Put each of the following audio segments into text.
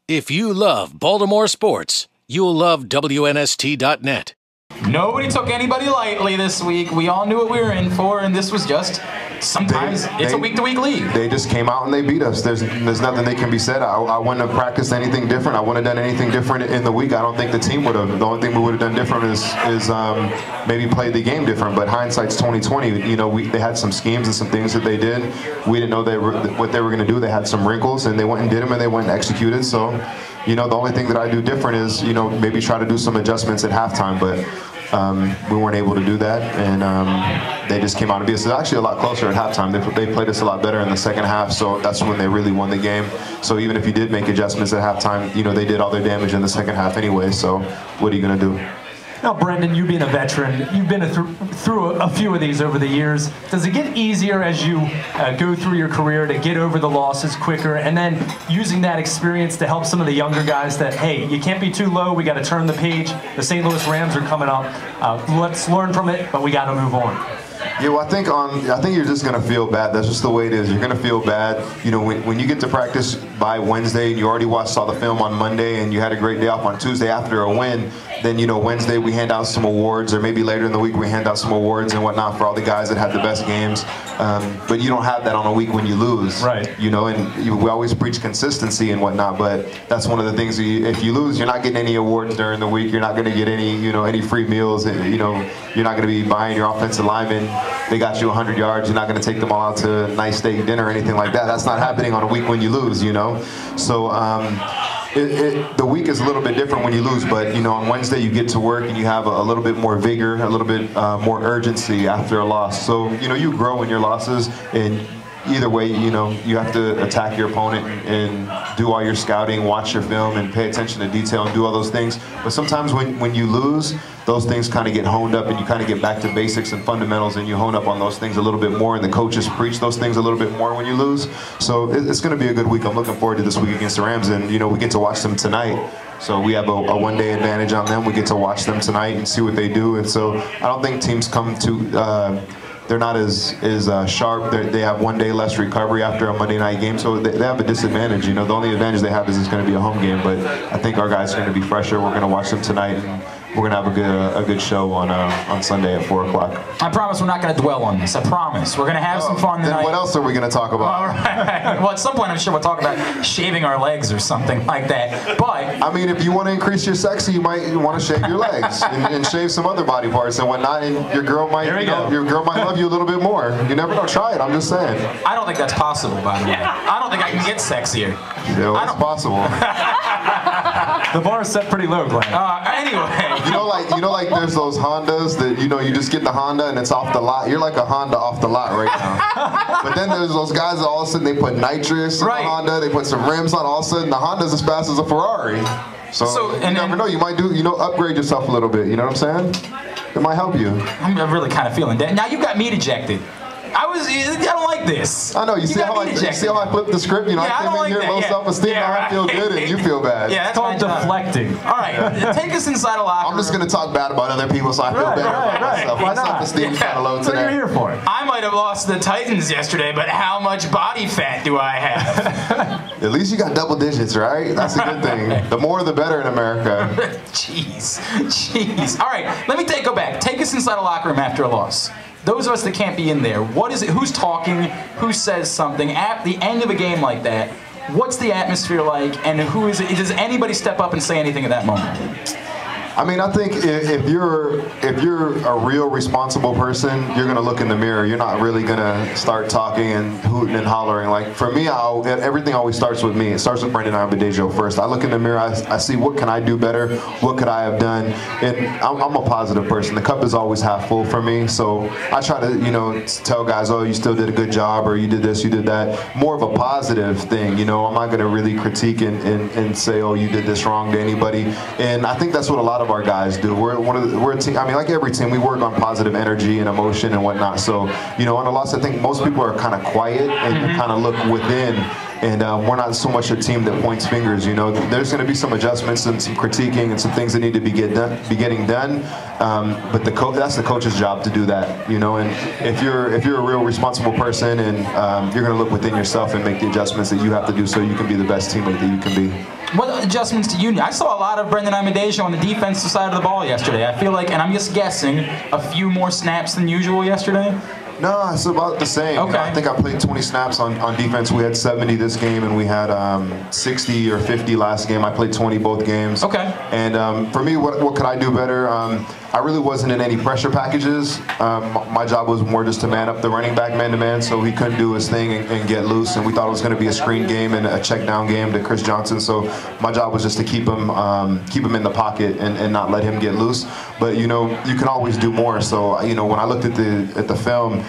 If you love Baltimore sports, you'll love WNST.net. Nobody took anybody lightly this week. We all knew what we were in for, and this was just sometimes it's a week-to-week league. They just came out and they beat us. There's nothing they can be said. I wouldn't have practiced anything different. I wouldn't have done anything different in the week. I don't think the team would have. The only thing we would have done different is maybe played the game different. But hindsight's 2020. You know, they had some schemes and some things that they did. We didn't know what they were going to do. They had some wrinkles, and they went and did them, and they went and executed. So, you know, the only thing that I do different is, you know, maybe try to do some adjustments at halftime. But we weren't able to do that, and they just came out and beat us. It was actually a lot closer at halftime. They played us a lot better in the second half, so that's when they really won the game. So even if you did make adjustments at halftime, you know, they did all their damage in the second half anyway, so what are you going to do? Now, Brendan, you being a veteran, you've been through a few of these over the years. Does it get easier as you go through your career to get over the losses quicker, and then using that experience to help some of the younger guys that, hey, you can't be too low, we got to turn the page, the St. Louis Rams are coming up, let's learn from it, but we got to move on? Yeah, well, I think you're just gonna feel bad. That's just the way it is. You're gonna feel bad. You know, when you get to practice by Wednesday and you already saw the film on Monday and you had a great day off on Tuesday after a win, then, you know, Wednesday we hand out some awards, or maybe later in the week we hand out some awards and whatnot for all the guys that had the best games. But you don't have that on a week when you lose. Right. You know, and we always preach consistency and whatnot, but that's one of the things. If you lose, you're not getting any awards during the week. You're not going to get any free meals. You know, you're not going to be buying your offensive linemen. They got you 100 yards. You're not going to take them all out to a nice steak dinner or anything like that. That's not happening on a week when you lose, you know. So the week is a little bit different when you lose, but, you know, on Wednesday you get to work and you have a little bit more vigor, a little bit more urgency after a loss. So, you know, you grow in your losses, and either way, you know, you have to attack your opponent and do all your scouting, watch your film, and pay attention to detail and do all those things. But sometimes when you lose, those things kind of get honed up, and you kind of get back to basics and fundamentals, and you hone up on those things a little bit more, and the coaches preach those things a little bit more when you lose. So it's going to be a good week. I'm looking forward to this week against the Rams, and, you know, we get to watch them tonight. So we have a one-day advantage on them. We get to watch them tonight and see what they do. And so I don't think teams come to they're not as sharp. They have 1 day less recovery after a Monday night game, so they have a disadvantage. You know, the only advantage they have is it's going to be a home game. But I think our guys are going to be fresher. We're going to watch them tonight, and we're going to have a good show on Sunday at 4 o'clock. I promise we're not going to dwell on this. I promise. We're going to have some fun tonight. Then what else are we going to talk about? All right. Well, at some point I'm sure we'll talk about shaving our legs or something like that. But I mean, if you want to increase your sexy, you might want to shave your legs and shave some other body parts and whatnot, and your girl might love you a little bit more. You never know. Try it. I'm just saying. I don't think that's possible, by the way. I don't think I can get sexier. Yeah, it's possible. The bar is set pretty low, Glenn. Anyway. You know, like there's those Hondas that, you know, you just get the Honda and it's off the lot. You're like a Honda off the lot right now. But then there's those guys that all of a sudden they put nitrous in the Honda, they put some rims on, all of a sudden the Honda's as fast as a Ferrari. So you never know, you might upgrade yourself a little bit, you know what I'm saying? It might help you. I'm really kind of feeling that. Now you got me dejected. I don't like this. I know, you see how I flipped the script? You know, I came in here low self-esteem, now I feel good and you feel bad. Yeah, that's called deflecting. All right, take us inside a locker room. I'm just going to talk bad about other people so I feel better about myself. My self-esteem's kind of low today. That's what you're here for. I might have lost the Titans yesterday, but how much body fat do I have? At least you got double digits, right? That's a good thing. The more the better in America. Jeez. All right, let me go back. Take us inside a locker room after a loss. Those of us that can't be in there, what is it? Who's talking? Who says something? At the end of a game like that, what's the atmosphere like? And who is it? Does anybody step up and say anything at that moment? I mean, I think if you're a real responsible person, you're gonna look in the mirror. You're not really gonna start talking and hooting and hollering. Like for me, everything always starts with me. It starts with Brendan Ayanbadejo first. I look in the mirror. I see what can I do better. What could I have done? And I'm a positive person. The cup is always half full for me. So I try to tell guys, oh, you still did a good job, or you did this, you did that. More of a positive thing. You know, I'm not gonna really critique and say, oh, you did this wrong to anybody. And I think that's what a lot of our guys do. We're a team. I mean, like every team, we work on positive energy and emotion and whatnot. So, you know, on a loss, I think most people are kind of quiet and kind of look within. And we're not so much a team that points fingers. You know, there's going to be some adjustments and some critiquing and some things that need to be getting done. But that's the coach's job to do that. You know, and if you're a real responsible person, and you're going to look within yourself and make the adjustments that you have to do so you can be the best teammate that you can be. What adjustments do you need? I saw a lot of Brendan Ayanbadejo on the defensive side of the ball yesterday. I feel like, and I'm just guessing, a few more snaps than usual yesterday. No, it's about the same. Okay. I think I played 20 snaps on defense. We had 70 this game, and we had 60 or 50 last game. I played 20 both games. Okay. And for me, what could I do better? I really wasn't in any pressure packages. My job was more just to man up the running back man-to-man, so he couldn't do his thing and get loose. And we thought it was going to be a screen game and a check down game to Chris Johnson. So my job was just to keep him in the pocket and not let him get loose. But you can always do more. So when I looked at the film,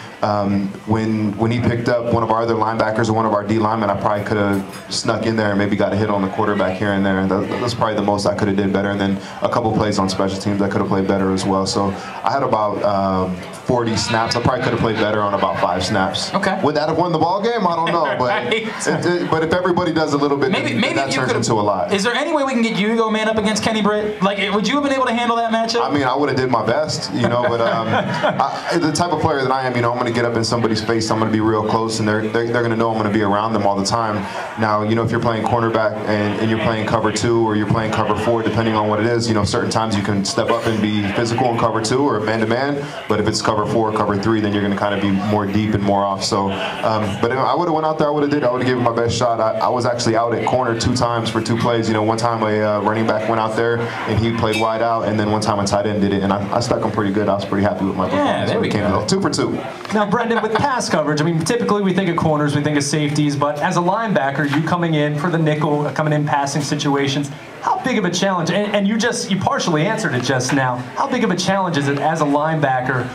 when he picked up one of our other linebackers or one of our D linemen, I probably could have snuck in there and maybe got a hit on the quarterback here and there. That's probably the most I could have did better. And then a couple plays on special teams I could have played better as well. So I had about 40 snaps. I probably could have played better on about 5 snaps. Okay. Would that have won the ball game? I don't know. But Right. but if everybody does a little bit, maybe that turns into a lot. Is there any way we can get you to go man up against Kenny Britt? Like, would you have been able to handle that matchup? I mean, I would have did my best, but the type of player that I am, I'm going to get up in somebody's face. I'm going to be real close, and they're going to know I'm going to be around them all the time. Now, if you're playing cornerback and you're playing cover 2 or you're playing cover 4, depending on what it is, certain times you can step up and be physical in cover 2 or man-to-man. But if it's cover 4 or cover 3, then you're going to kind of be more deep and more off. So, but if I would have went out there, I would have given my best shot. I was actually out at corner 2 times for 2 plays. One time a running back went out there and he played wide out, and then one time a tight end did it, and I stuck him pretty good. I was pretty happy with my performance. Yeah, there we go. 2 for 2. Now, Brendan, with pass coverage, I mean, typically we think of corners, we think of safeties, but as a linebacker, you coming in for the nickel, coming in passing situations, how big of a challenge, and you partially answered it just now, how big of a challenge is it as a linebacker,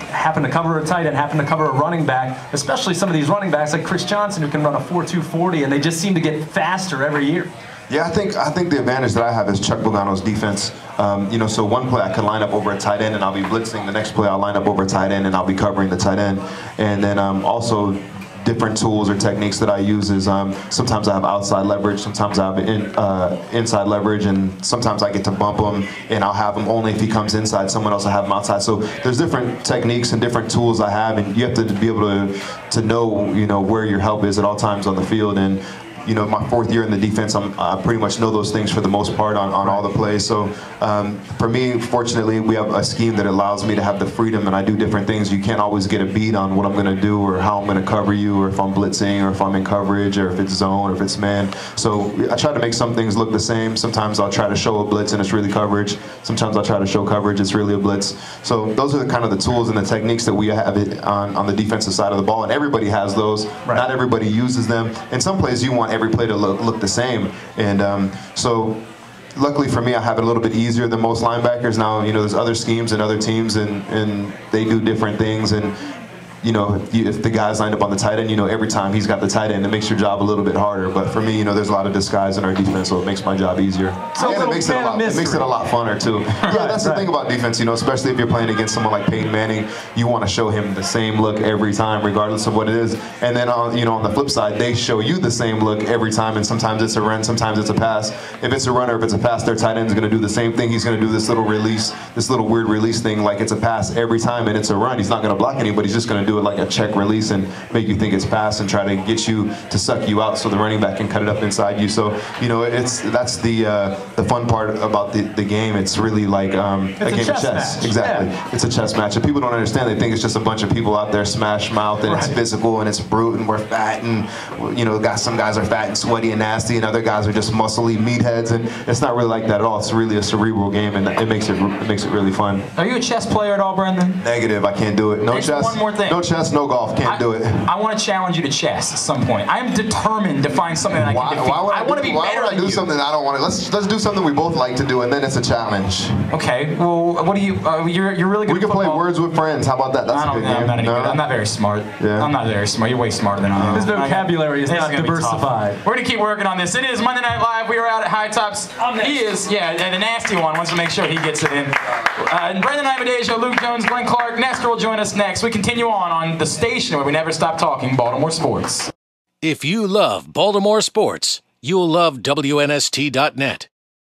happen to cover a tight end, happen to cover a running back, especially some of these running backs like Chris Johnson who can run a 4.2 40, and they just seem to get faster every year? Yeah, I think the advantage that I have is Chuck Pagano's defense. So one play I can line up over a tight end and I'll be blitzing. The next play I'll line up over a tight end and I'll be covering the tight end. And then also different tools or techniques that I use is sometimes I have outside leverage, sometimes I have inside leverage, and sometimes I get to bump him and I'll have him only if he comes inside. Someone else will have him outside. So there's different techniques and different tools I have, and you have to be able to know where your help is at all times on the field. And my 4th year in the defense, I pretty much know those things for the most part on all the plays. So for me, fortunately, we have a scheme that allows me to have the freedom, and I do different things. You can't always get a beat on what I'm going to do or how I'm going to cover you, or if I'm blitzing, or if I'm in coverage, or if it's zone, or if it's man. So I try to make some things look the same. Sometimes I'll try to show a blitz and it's really coverage. Sometimes I'll try to show coverage, it's really a blitz. So those are kind of the tools and the techniques that we have on the defensive side of the ball, and everybody has those. Right. Not everybody uses them. In some plays, you want every play to look the same, and so luckily for me, I have it a little bit easier than most linebackers. Now, there's other schemes and other teams, and they do different things, and if the guy's lined up on the tight end, every time he's got the tight end, it makes your job a little bit harder. But for me, there's a lot of disguise in our defense, so it makes my job easier. So and it makes it a lot funner too. Yeah, that's the thing about defense, especially if you're playing against someone like Peyton Manning, you want to show him the same look every time, regardless of what it is. And then on the flip side, they show you the same look every time, and sometimes it's a run, sometimes it's a pass. If it's a run or if it's a pass, their tight end is going to do the same thing. He's going to do this little release, this little weird release thing like it's a pass every time, and it's a run. He's not going to block anybody. He's just going to do it like a check release and make you think it's pass and try to get you to suck you out so the running back can cut it up inside you. So that's the fun part about the game. It's really like a game of chess. Exactly. Yeah. It's a chess match. And people don't understand. They think it's just a bunch of people out there smash mouth and it's physical and it's brute and we're fat and some guys are fat and sweaty and nasty and other guys are just muscly meatheads, and it's not really like that at all. It's really a cerebral game, and it makes it really fun. Are you a chess player at all, Brendan? Negative. I can't do it. No chess. One more thing. No chess. No golf. Can't do it. I want to challenge you to chess at some point. I am determined to find something that I can defeat. I want to be better than you. Why would I do something I don't want to? Let's do something we both like to do, and then it's a challenge. Okay. Well, what do you? You're really good. We can play Words with Friends. How about that? That's a good game. I'm not any good. I'm not very smart. Yeah. I'm not very smart. You're way smarter than I am. His vocabulary is not diversified. We're gonna keep working on this. It is Monday Night Live. We are out at High Tops. He is, the nasty one wants to make sure he gets it in. And Brendan Ayanbadejo, Luke Jones, Glenn Clark, Nestor will join us next. We continue on the station where we never stop talking Baltimore sports. If you love Baltimore sports, you'll love WNST.net.